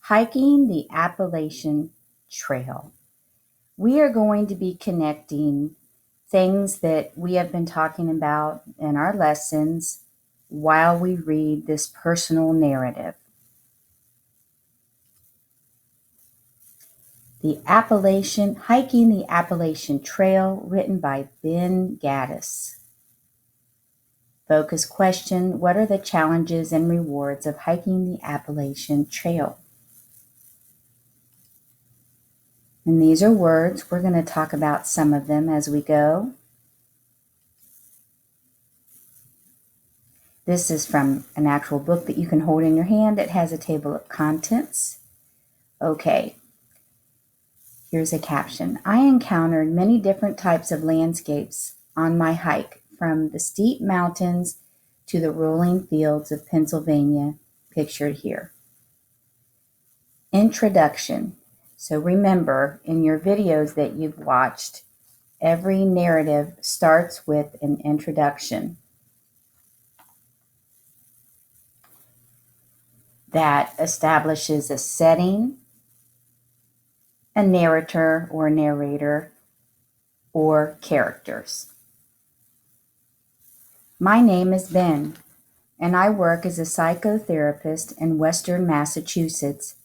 Hiking the Appalachian Trail. We are going to be connecting things that we have been talking about in our lessons while we read this personal narrative. Hiking the Appalachian Trail, written by Ben Gaddis. Focus question: what are the challenges and rewards of hiking the Appalachian Trail? And these are words. We're going to talk about some of them as we go. This is from an actual book that you can hold in your hand. It has a table of contents. Okay, here's a caption. I encountered many different types of landscapes on my hike, from the steep mountains to the rolling fields of Pennsylvania, pictured here. Introduction. So remember, in your videos that you've watched, every narrative starts with an introduction that establishes a setting, a narrator or narrator, or characters. My name is Ben, and I work as a psychotherapist in Western Massachusetts,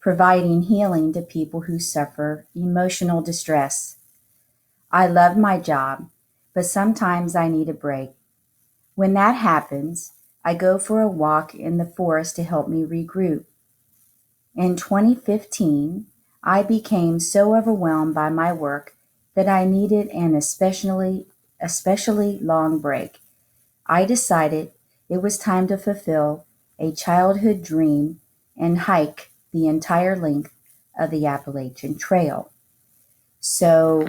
providing healing to people who suffer emotional distress. I love my job, but sometimes I need a break. When that happens, I go for a walk in the forest to help me regroup. In 2015, I became so overwhelmed by my work that I needed an especially long break. I decided it was time to fulfill a childhood dream and hike the entire length of the Appalachian Trail. So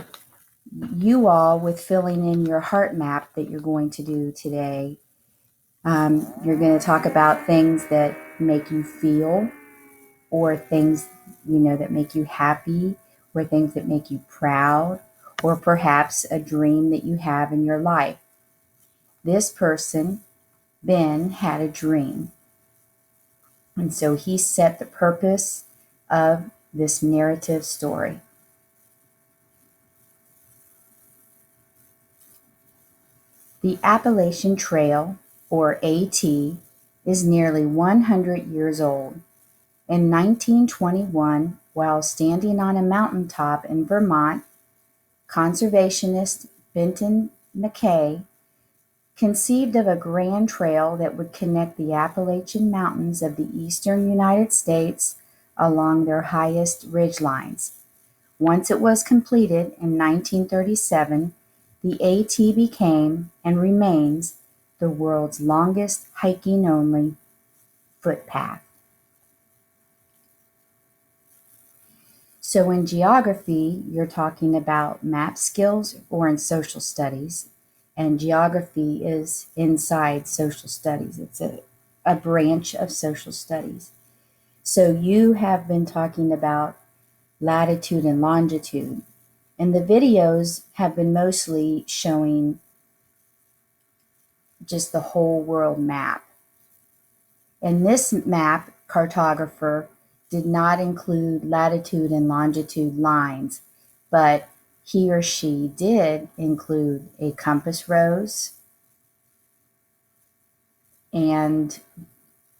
you all, with filling in your heart map that you're going to do today, you're going to talk about things that make you feel, or things that make you happy, or things that make you proud, or perhaps a dream that you have in your life. This person, Ben, had a dream, and so he set the purpose of this narrative story. The Appalachian Trail, or AT, is nearly 100 years old. In 1921, while standing on a mountaintop in Vermont, conservationist Benton MacKaye conceived of a grand trail that would connect the Appalachian Mountains of the eastern United States along their highest ridgelines. Once it was completed in 1937, the AT became and remains the world's longest hiking-only footpath. So in geography, you're talking about map skills, or in social studies, and geography is inside social studies. It's a branch of social studies. So you have been talking about latitude and longitude, and the videos have been mostly showing just the whole world map. In this map, cartographer did not include latitude and longitude lines, but he or she did include a compass rose, and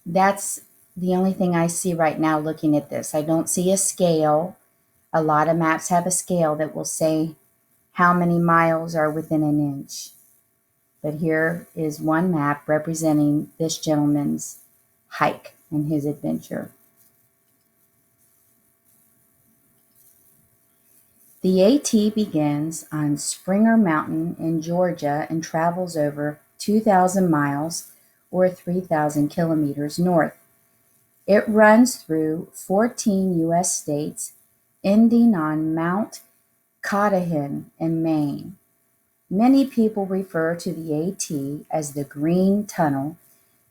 that's the only thing I see right now looking at this. I don't see a scale. A lot of maps have a scale that will say how many miles are within an inch. But here is one map representing this gentleman's hike and his adventure. The AT begins on Springer Mountain in Georgia and travels over 2,000 miles, or 3,000 kilometers north. It runs through 14 U.S. states, ending on Mount Katahdin in Maine. Many people refer to the AT as the Green Tunnel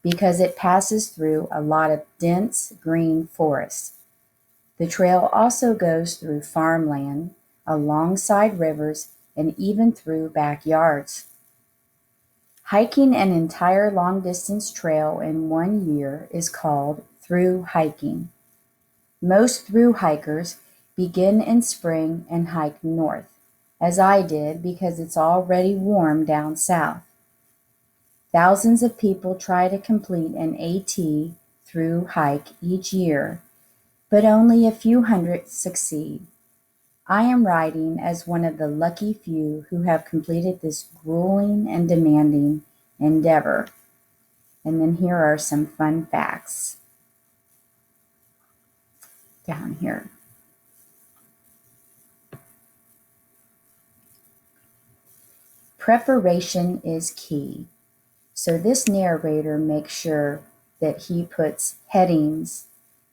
because it passes through a lot of dense green forests. The trail also goes through farmland, alongside rivers, and even through backyards. Hiking an entire long-distance trail in 1 year is called through hiking. Most through hikers begin in spring and hike north, as I did because it's already warm down south. Thousands of people try to complete an AT through hike each year, but only a few hundred succeed. I am writing as one of the lucky few who have completed this grueling and demanding endeavor. And then here are some fun facts down here. Preparation is key. So this narrator makes sure that he puts headings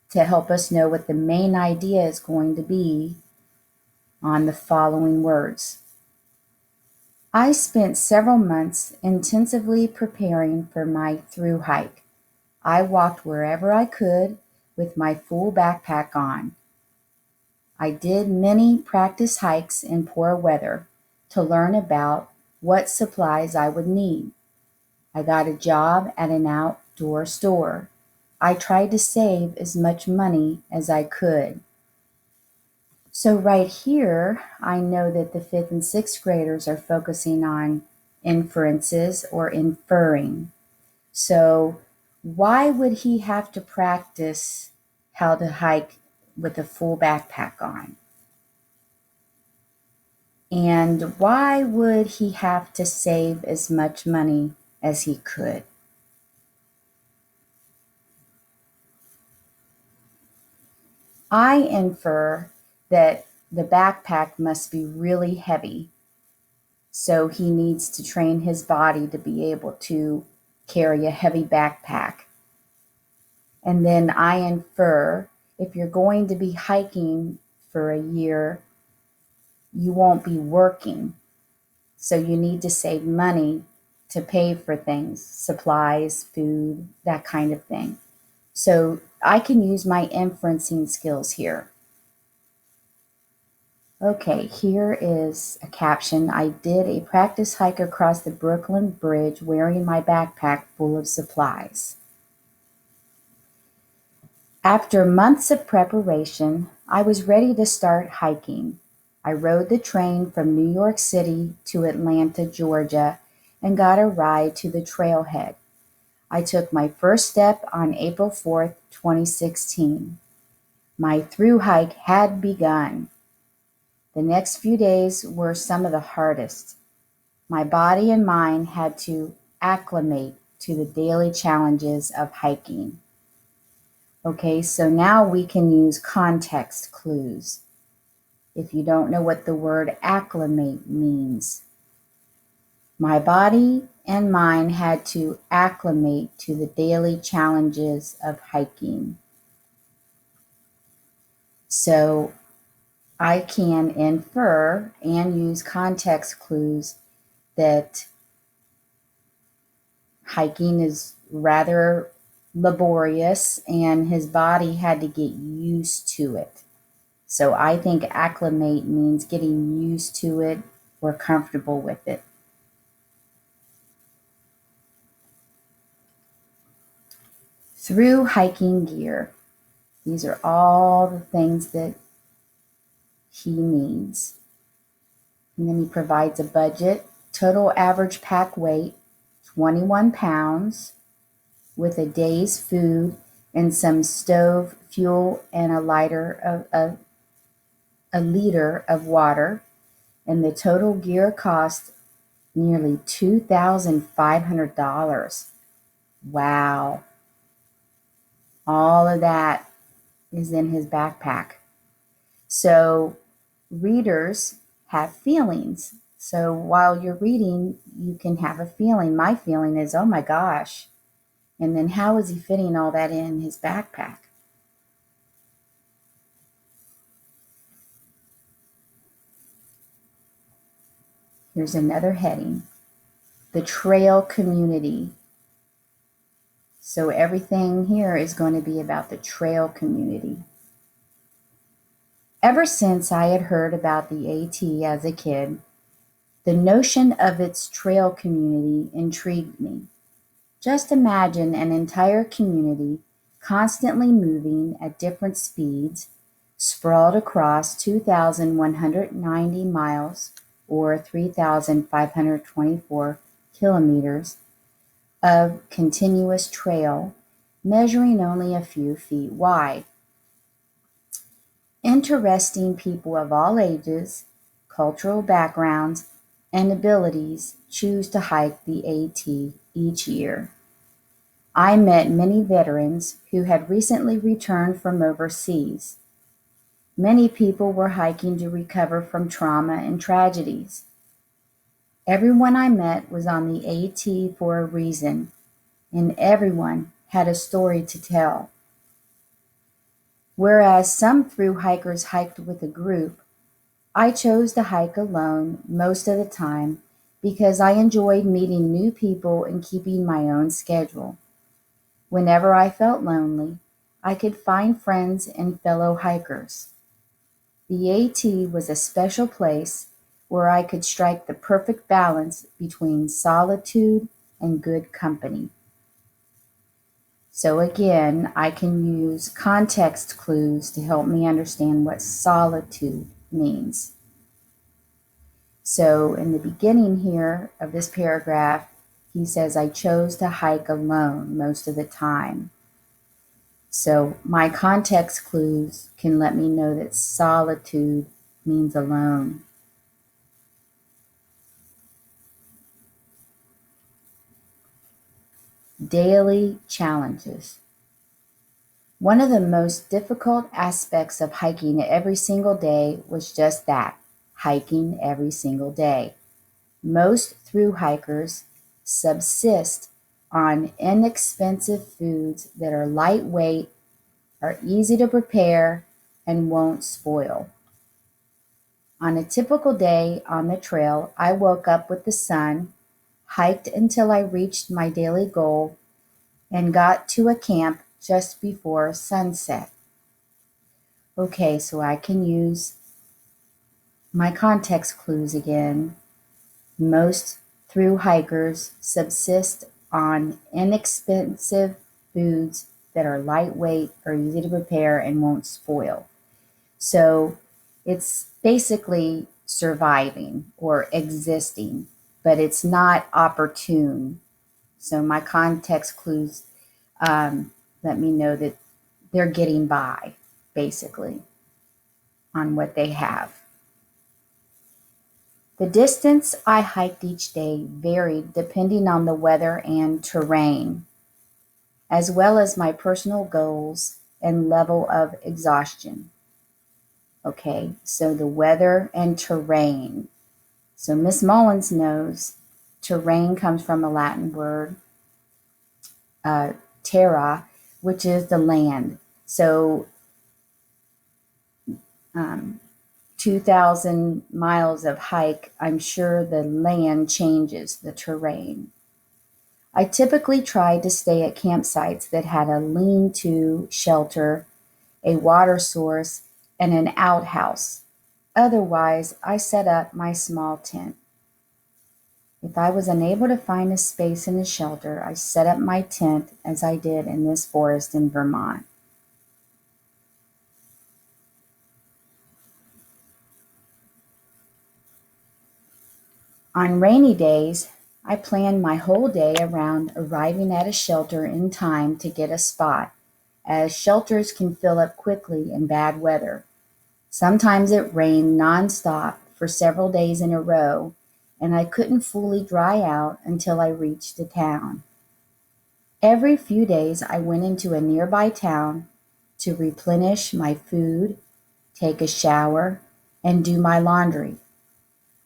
to help us know what the main idea is going to be on the following words. I spent several months intensively preparing for my through hike. I walked wherever I could with my full backpack on. I did many practice hikes in poor weather to learn about what supplies I would need. I got a job at an outdoor store. I tried to save as much money as I could. So right here, I know that the 5th and 6th graders are focusing on inferences or inferring. So why would he have to practice how to hike with a full backpack on? And why would he have to save as much money as he could? I infer that the backpack must be really heavy, so he needs to train his body to be able to carry a heavy backpack. And then I infer if you're going to be hiking for a year, you won't be working. So you need to save money to pay for things, supplies, food, that kind of thing. So I can use my inferencing skills here. Okay, here is a caption. I did a practice hike across the Brooklyn Bridge wearing my backpack full of supplies. After months of preparation, I was ready to start hiking. I rode the train from New York City to Atlanta, Georgia, and got a ride to the trailhead. I took my first step on April 4th, 2016. My through hike had begun. The next few days were some of the hardest. My body and mind had to acclimate to the daily challenges of hiking. Okay, so now we can use context clues. If you don't know what the word acclimate means, my body and mind had to acclimate to the daily challenges of hiking. So I can infer and use context clues that hiking is rather laborious and his body had to get used to it. So I think acclimate means getting used to it or comfortable with it. Through hiking gear. These are all the things that he needs. And then he provides a budget. Total average pack weight, 21 pounds, with a day's food and some stove fuel and a liter of water. And the total gear cost nearly $2,500. Wow. All of that is in his backpack. So readers have feelings. So while you're reading, you can have a feeling. My feeling is, oh my gosh. And then how is he fitting all that in his backpack? Here's another heading. The trail community. So everything here is going to be about the trail community. Ever since I had heard about the AT as a kid, the notion of its trail community intrigued me. Just imagine an entire community constantly moving at different speeds, sprawled across 2,190 miles or 3,524 kilometers of continuous trail, measuring only a few feet wide. Interesting people of all ages, cultural backgrounds, and abilities choose to hike the AT each year. I met many veterans who had recently returned from overseas. Many people were hiking to recover from trauma and tragedies. Everyone I met was on the AT for a reason, and everyone had a story to tell. Whereas some thru hikers hiked with a group, I chose to hike alone most of the time because I enjoyed meeting new people and keeping my own schedule. Whenever I felt lonely, I could find friends and fellow hikers. The AT was a special place where I could strike the perfect balance between solitude and good company. So again, I can use context clues to help me understand what solitude means. So in the beginning here of this paragraph, he says, I chose to hike alone most of the time. So my context clues can let me know that solitude means alone. Daily challenges. One of the most difficult aspects of hiking every single day was just that, hiking every single day. Most thru hikers subsist on inexpensive foods that are lightweight, are easy to prepare, and won't spoil. On a typical day on the trail, I woke up with the sun, hiked until I reached my daily goal, and got to a camp just before sunset. Okay, so I can use my context clues again. Most thru hikers subsist on inexpensive foods that are lightweight, are easy to prepare, and won't spoil. So it's basically surviving or existing, but it's not opportune. So my context clues let me know that they're getting by, basically, on what they have. The distance I hiked each day varied depending on the weather and terrain, as well as my personal goals and level of exhaustion. Okay, so the weather and terrain. So Miss Mullins knows terrain comes from a Latin word, terra, which is the land. So um, 2,000 miles of hike, I'm sure the land changes, the terrain. I typically tried to stay at campsites that had a lean-to shelter, a water source, and an outhouse. Otherwise, I set up my small tent. If I was unable to find a space in a shelter, I set up my tent as I did in this forest in Vermont. On rainy days, I planned my whole day around arriving at a shelter in time to get a spot, as shelters can fill up quickly in bad weather. Sometimes it rained nonstop for several days in a row, and I couldn't fully dry out until I reached a town. Every few days, I went into a nearby town to replenish my food, take a shower, and do my laundry.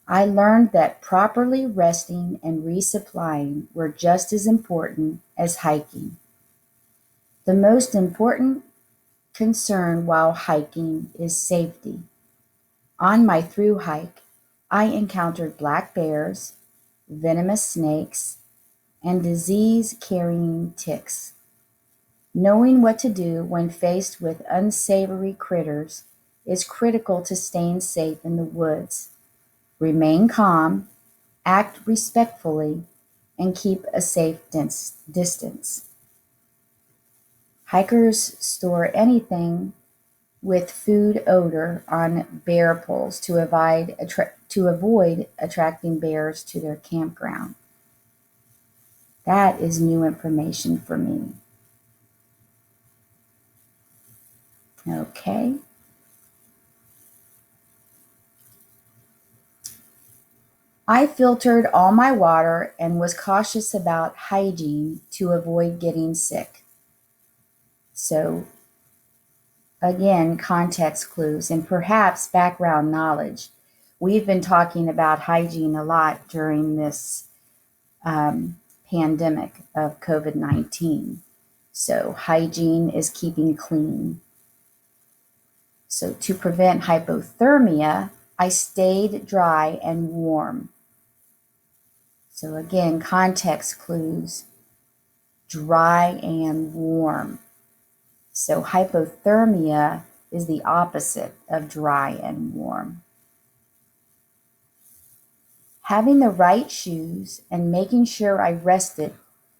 I learned that properly resting and resupplying were just as important as hiking. The most important concern while hiking is safety. On my through hike, I encountered black bears, venomous snakes, and disease-carrying ticks. Knowing what to do when faced with unsavory critters is critical to staying safe in the woods. Remain calm, act respectfully, and keep a safe distance. Hikers store anything with food odor on bear poles to avoid attracting bears to their campground. That is new information for me. Okay. I filtered all my water and was cautious about hygiene to avoid getting sick. So, again, context clues and perhaps background knowledge. We've been talking about hygiene a lot during this pandemic of COVID-19. So, hygiene is keeping clean. So, to prevent hypothermia, I stayed dry and warm. So, again, context clues, dry and warm. So, hypothermia is the opposite of dry and warm. Having the right shoes and making sure I rested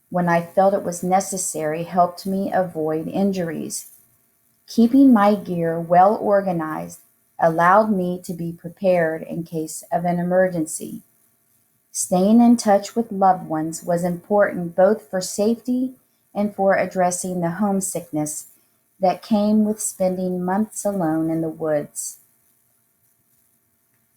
when I felt it was necessary helped me avoid injuries. Keeping my gear well organized allowed me to be prepared in case of an emergency. Staying in touch with loved ones was important both for safety and for addressing the homesickness that came with spending months alone in the woods.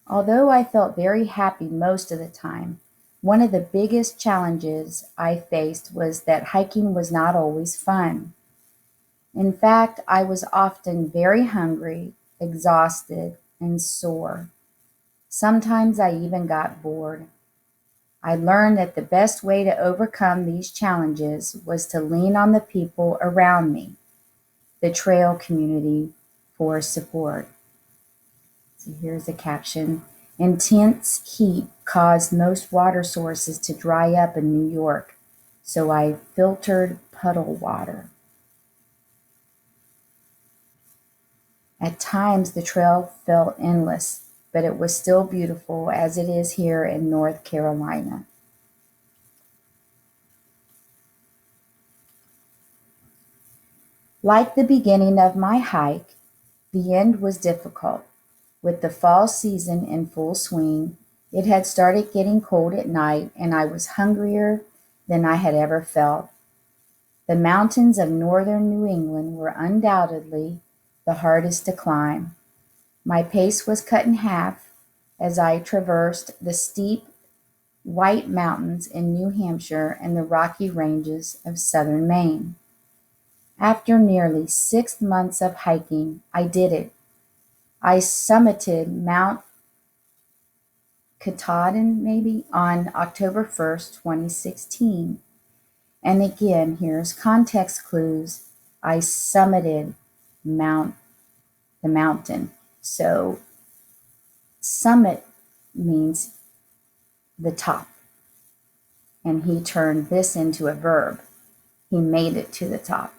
Although I felt very happy most of the time, one of the biggest challenges I faced was that hiking was not always fun. In fact, I was often very hungry, exhausted, and sore. Sometimes I even got bored. I learned that the best way to overcome these challenges was to lean on the people around me, the trail community, for support. So here's a caption. Intense heat caused most water sources to dry up in New York, so I filtered puddle water. At times the trail felt endless, but it was still beautiful as it is here in North Carolina. Like the beginning of my hike, the end was difficult. With the fall season in full swing, it had started getting cold at night and I was hungrier than I had ever felt. The mountains of northern New England were undoubtedly the hardest to climb. My pace was cut in half as I traversed the steep White Mountains in New Hampshire and the rocky ranges of southern Maine. After nearly 6 months of hiking, I did it. I summited Mount Katahdin maybe on October 1st, 2016. And again, here's context clues. I summited the mountain. So summit means the top. And he turned this into a verb. He made it to the top.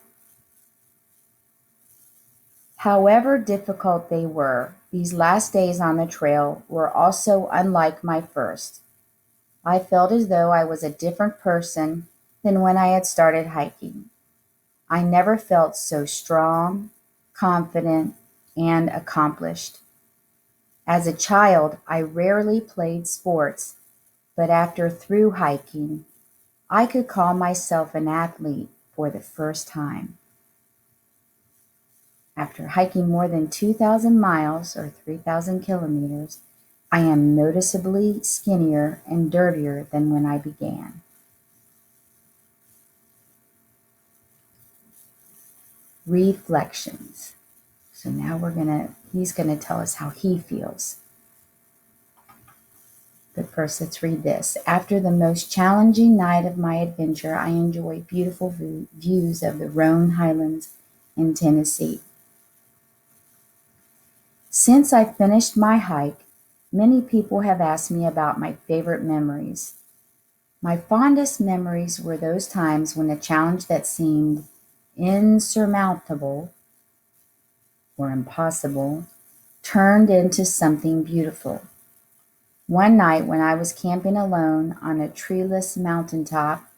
However difficult they were, these last days on the trail were also unlike my first. I felt as though I was a different person than when I had started hiking. I never felt so strong, confident, and accomplished. As a child, I rarely played sports, but after through hiking, I could call myself an athlete for the first time. After hiking more than 2,000 miles or 3,000 kilometers, I am noticeably skinnier and dirtier than when I began. Reflections. So now he's gonna tell us how he feels. But first, let's read this. After the most challenging night of my adventure, I enjoy beautiful views of the Roan Highlands in Tennessee. Since I finished my hike, many people have asked me about my favorite memories. My fondest memories were those times when a challenge that seemed insurmountable or impossible turned into something beautiful. One night when I was camping alone on a treeless mountaintop,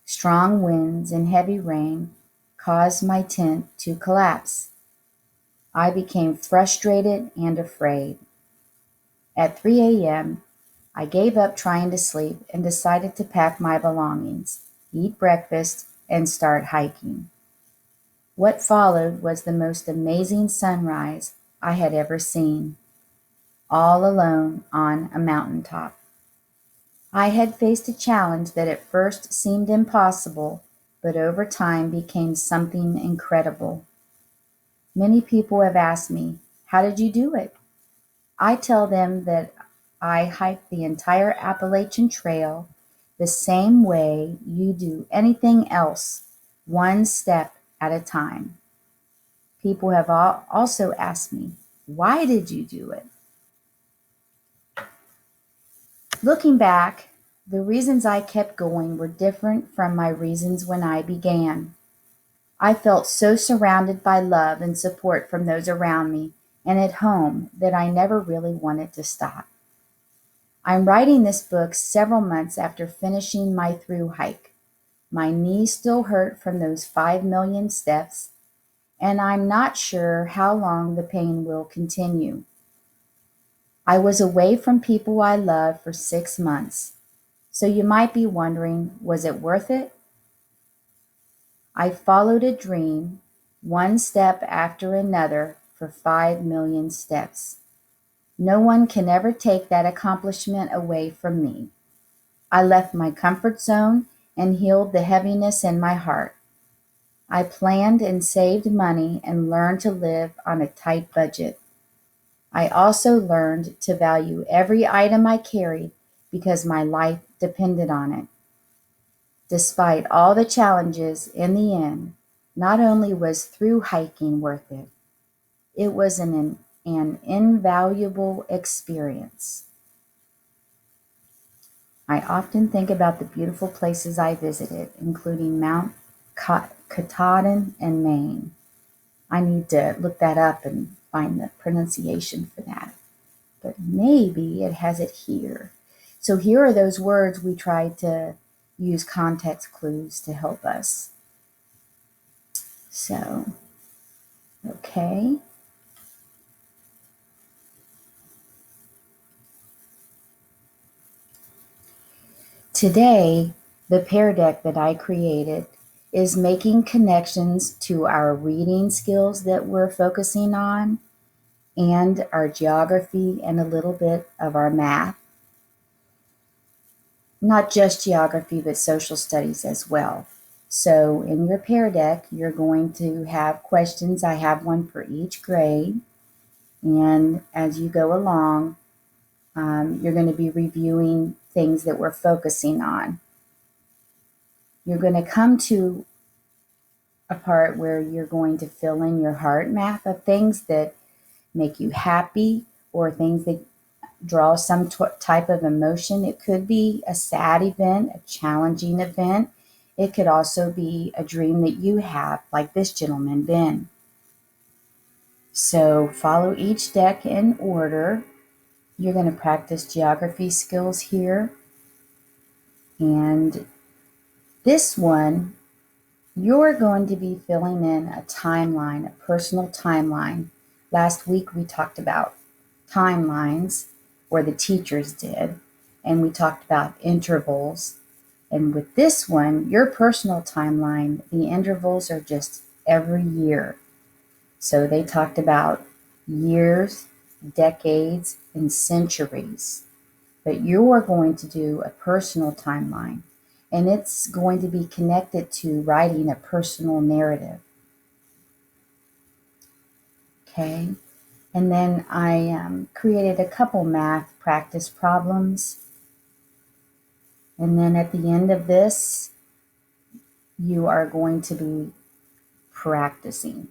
strong winds and heavy rain caused my tent to collapse. I became frustrated and afraid. At 3 a.m., I gave up trying to sleep and decided to pack my belongings, eat breakfast, and start hiking. What followed was the most amazing sunrise I had ever seen, all alone on a mountaintop. I had faced a challenge that at first seemed impossible, but over time became something incredible. Many people have asked me, "How did you do it?" I tell them that I hiked the entire Appalachian Trail the same way you do anything else, one step at a time. People have also asked me, "Why did you do it?" Looking back, the reasons I kept going were different from my reasons when I began. I felt so surrounded by love and support from those around me and at home that I never really wanted to stop. I'm writing this book several months after finishing my through hike. My knees still hurt from those 5 million steps, and I'm not sure how long the pain will continue. I was away from people I love for 6 months, so you might be wondering, was it worth it? I followed a dream, one step after another, for 5 million steps. No one can ever take that accomplishment away from me. I left my comfort zone and healed the heaviness in my heart. I planned and saved money and learned to live on a tight budget. I also learned to value every item I carried because my life depended on it. Despite all the challenges, in the end, not only was through hiking worth it, it was an invaluable experience. I often think about the beautiful places I visited, including Mount Katahdin and Maine. I need to look that up and find the pronunciation for that. But maybe it has it here. So here are those words we tried to use context clues to help us. So, okay. Today, the Pear Deck that I created is making connections to our reading skills that we're focusing on and our geography and a little bit of our math. Not just geography, but social studies as well. So in your Pear Deck, you're going to have questions. I have one for each grade. And as you go along, you're going to be reviewing things that we're focusing on. You're going to come to a part where you're going to fill in your heart map of things that make you happy or things that draw some type of emotion. It could be a sad event, a challenging event. It could also be a dream that you have, like this gentleman, Ben. So follow each deck in order. You're going to practice geography skills here. And this one, you're going to be filling in a timeline, a personal timeline. Last week we talked about timelines, or the teachers did, and we talked about intervals. And with this one, your personal timeline, the intervals are just every year. So they talked about years, decades, and centuries. But you're going to do a personal timeline, and it's going to be connected to writing a personal narrative. Okay? And then I created a couple math practice problems. And then at the end of this, you are going to be practicing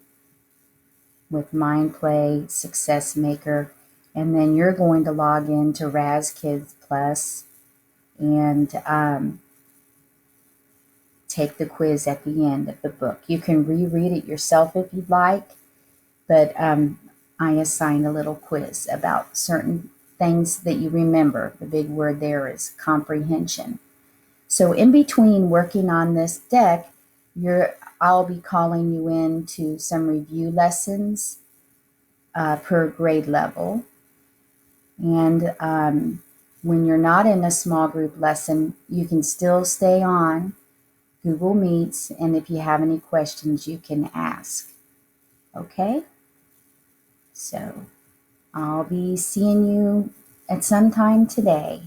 with Mind Play, Success Maker, and then you're going to log in to Raz Kids Plus and take the quiz at the end of the book. You can reread it yourself if you'd like, but I assigned a little quiz about certain things that you remember. The big word there is comprehension. So in between working on this deck, I'll be calling you in to some review lessons per grade level. And when you're not in a small group lesson, you can still stay on Google Meets, and if you have any questions, you can ask. Okay? So I'll be seeing you at some time today.